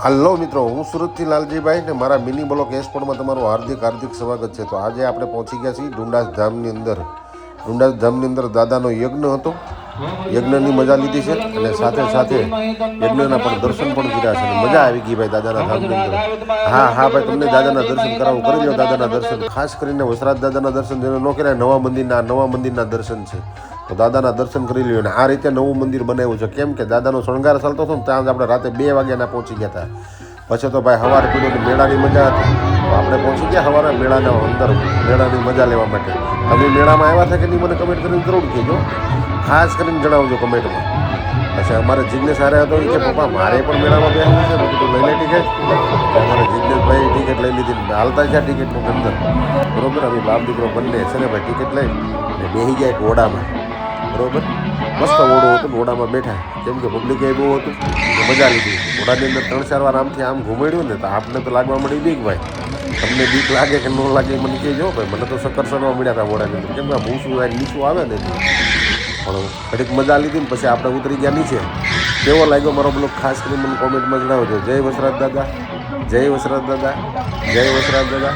Hello મિત્રો, હું સુરતથી લાલજીભાઈ ને મારા મિની બ્લોક એક્સપોર્ટમાં તમારું હાર્દિક સ્વાગત છે. તો આજે આપણે પહોંચી ગયા છીએ ડુંડાસ ધામની અંદર. ડુંડાસ ધામની અંદર દાદાનો યજ્ઞ હતો. યજ્ઞની મજા લીધી છે અને સાથે સાથે યજ્ઞના પણ દર્શન પણ કર્યા છે. મજા આવી ગઈ ભાઈ દાદાના ધામની અંદર. હા ભાઈ, તમને દાદાના દર્શન કરાવું, કરી લો દાદાના દર્શન. ખાસ કરીને વસરાજ દાદાના દર્શન જેને ન કર્યા, નવા મંદિરના દર્શન છે. તો દાદાના દર્શન કરી લ્યો. અને આ રીતે નવું મંદિર બનાવ્યું છે. કેમ કે દાદાનો શણગાર ચાલતો હતો ને ત્યાં જ આપણે રાતે 2 વાગ્યાના પહોંચી ગયા હતા. પછી તો ભાઈ સવારે પીધું તો મેળાની મજા હતી. તો આપણે પહોંચી ગયા સવારે મેળાના અંદર, મેળાની મજા લેવા માટે. તમે મેળામાં આવ્યા હતા કે નહીં મને કમેન્ટ કરીને જરૂર કહેજો. ખાસ કરીને જણાવજો કમેન્ટમાં. પછી અમારે જિજ્ઞેશ હારે હતો કે પપ્પા મારે પણ મેળામાં બેસવું છે. મેં કીધું લઈ લે ટિકિટ. અમારે જિજ્ઞેશભાઈ ટિકિટ લઈ લીધી, હાલતા ગયા ટિકિટની અંદર. બરોબર, અમે બાપ દીકરો બંને છે ને ભાઈ ટિકિટ લઈ અને બેસી ગયા એક ઓડામાં. બરોબર, મસ્ત ઓડો હતો ને ઓડામાં બેઠા. કેમ કે પબ્લિક એ બહુ હતું, મજા લીધી. ઓડાની અંદર 3-4 વાર આમથી આમ ઘુમાડ્યું ને તો આપણે તો લાગવા મળી બીક ભાઈ. તમને બીક લાગે કે ન લાગે મને કહેજો ભાઈ. મને તો ચક્કર ચડવા મળ્યા હતા ઓડાની અંદર. કેમ કે નીચું આવે ને પણ ઘડીક મજા લીધી ને પછી આપણે ઉતરી ગયા નીચે. કેવો લાગ્યો મારો બ્લોગ ખાસ કરીને મને કોમેન્ટમાં જણાવજો. જય વસરાજ દાદા, જય વસરાજ દાદા, જય વસરાજ દાદા.